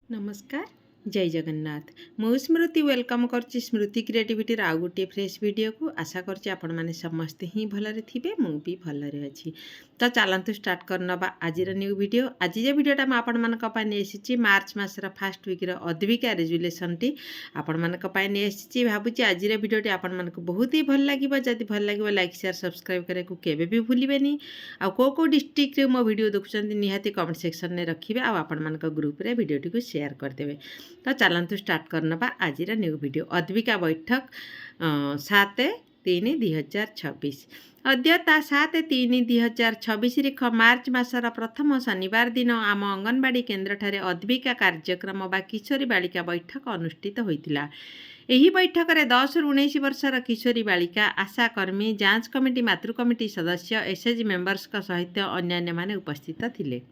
नमस्कार जय जगन्नाथ मु स्मृति वेलकम करछि स्मृति क्रिएटिविटी आउ गोटे फ्रेश वीडियो को आशा करछि आपण माने समस्ते ही भलरे थिबे मु भी भलरे अछि। तो चलतु स्टार्ट करनबा आज न्यू वीडियो। आज जे वीडियोटा मैं आपण मानक पय नै एसिछि मार्च मासर फर्स्ट वीक रो अद्विका रेजुलेशन टी आपण मानक पय नै एसिछि। भाबुछि आज वीडियोटी आपण मानक बहुत ही भल लागिबो। जदि भल लागिबो लाइक शेयर सब्सक्राइब करे को केबे भी भूलिबेनी। आ को डिस्ट्रिक्ट रे मो वीडियो देखुछन्ती निहाती कमेंट सेक्शन ने रखिबे आ आपण मानक ग्रुप रे वीडियोटी को शेयर करदेबे। तो चलतु स्टार्ट करनबा आज न्यू वीडियो। अद्विका बैठक 7/3/2026 अद्यता 7/3/2026 मार्च मासर प्रथम शनिवार दिन आम अंगनवाड़ी केन्द्र ठारे अद्विका कार्यक्रम बा किशोरी बालिका बैठक अनुष्ठित होइतिला। एही बैठक में 10 ରୁ 19 वर्षर किशोरी बालिका आशाकर्मी जांच कमिटी मातृ कमिटी सदस्य एसएचजी मेंबर्स सहित अन्य माने उपस्थित थिले।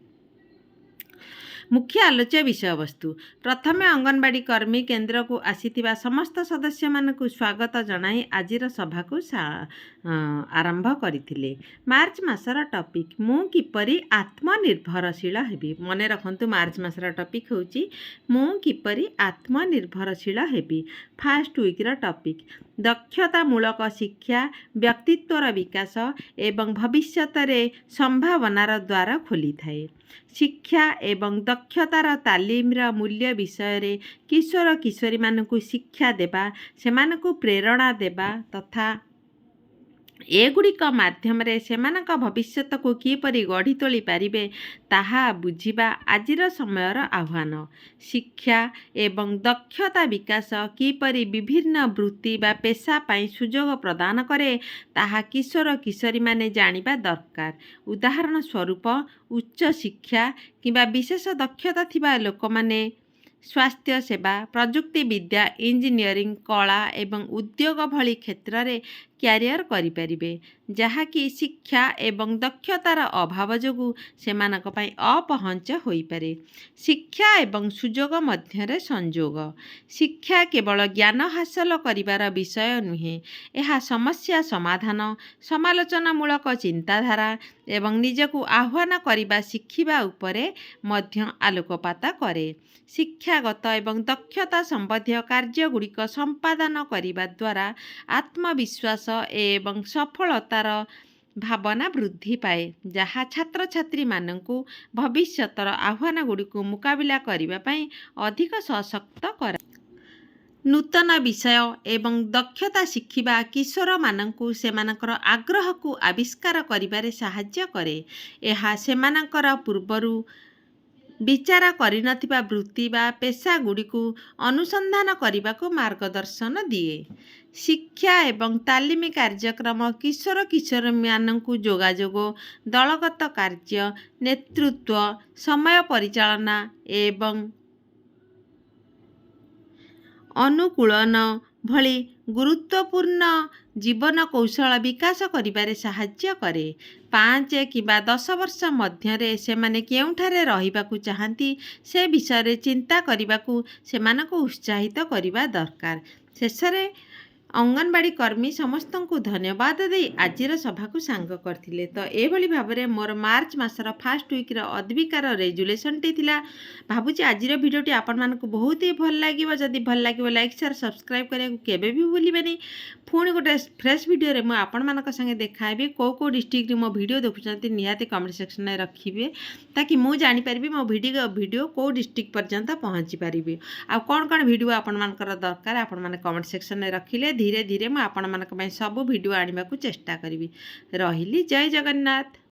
मुख्य आलोच्य विषय वस्तु प्रथम अंगनवाड़ी कर्मी केन्द्र को आसीथिबा समस्त सदस्य मानकु स्वागत जनाई आजिर सभा को आरंभ करथिले। मार्च मासर टॉपिक मु किपरि आत्मनिर्भरशील हेबी। मने रखंतु मार्च मासर टॉपिक होची मु किपरि आत्मनिर्भरशील हेबी। फर्स्ट वीक रा टॉपिक दक्षतामूलक शिक्षा व्यक्तित्वर विकास एवं भविष्यत रे संभावनार द्वार खोली थाए। शिक्षा एवं दक्षतार तालीमर मूल्य विषय रे किशोर किशोरी मानकु शिक्षा देबा सेमानकु प्रेरणा देबा तथा एगुड़िक माध्यम सेमानक भविष्यत को किपरि गढ़ी तोली पारिबे ताहा बुझिबा आजिर समयर आह्वान। शिक्षा एवं दक्षता विकास किपरि विभिन्न वृत्ति बा पेशा पाई सुजोग प्रदान करे ताहा किशोर किशोरी माने जानिबा दरकार। उदाहरण स्वरूप उच्च शिक्षा किंबा विशेष दक्षता थिबा लोक माने स्वास्थ्य सेवा प्रजुक्ति विद्या इंजीनियरिंग कला एवं उद्योग भली क्षेत्र रे क्यारियर करिपारिबे जहाँकि शिक्षा एवं दक्षतार अभाव जोगु सेमानक पई अपहंच होई पारे। शिक्षा एवं सुजोग मध्यरे संजोग शिक्षा केवल ज्ञान हासिल करिवार विषय नुहे यह समस्या समाधान समालोचनामूलक चिंताधारा एवं निजकु आह्वान करिबा शिखिबा उपरे मध्य आलोकपात करे। शिक्षागत एवं दक्षता संबंधी कार्य गुड़िक संपादन करिबा द्वारा आत्मविश्वास एवं सफलतार भावना वृद्धि पाए जहाँ छात्र छात्री मानंकु भविष्यतर आह्वान गुड़िक मुकाबिला करिबा पई अधिक सशक्त कर। नूतन विषय एवं दक्षता शिखिबा किशोर मानंकु सेमानकर आग्रह को आविष्कार करिबारे सहाय्य करे। एहा सेमानकर पूर्वरु विचार करिनथिबा वृत्ति बा पेशा गुड़िकु अनुसंधान करने मार्गदर्शन दिए। शिक्षा एवं तालीमी कार्यक्रम किशोर किशोर मानंकु जोगाजोग दलगत कार्य नेतृत्व समय परिचालना एवं अनुकूलन भली गुरुत्वपूर्ण जीवन कौशल विकास करिबारे सहाय्य करे। 5 किंबा 10 वर्ष मध्यरे सेमाने केउठारे रहिबाकु चाहंती से विषय चिंता करिबाकु सेमानकु उत्साहित करिबा दरकार। शेषरे अंगनवाड़ी कर्मी समस्त को धन्यवाद दे आजिर सभा को सांग करथिले। तो एभली भाबरे मोर मार्च मासर फर्स्ट वीक रो अद्विकार रेजुलेशन टी थिला। भाबुची आजिर वीडियोटी आपण मानकु बहुत ही भल लागिबो। जदि भल लागिबो लाइक शेयर सब्सक्राइब करे को केबे भी भूलिबेनी। पुणी गोटे फ्रेश वीडियो रे मु आपण मानक संगे देखाइबे को डिस्ट्रिक्ट रे मो वीडियो देखुचंती निहाती कमेंट सेक्शन में रखिबे ताकि मु जानि परबी मो वीडियो को डिस्ट्रिक्ट पर्यंत पहुंची पारिबे। आ कोन वीडियो आपण मानकर दरकार आपण माने कमेंट सेक्शन में रखिले धीरे धीरे मु आपण मानक पई सब वीडियो आनिबा को चेष्टा करिवि। रहिली जय जगन्नाथ।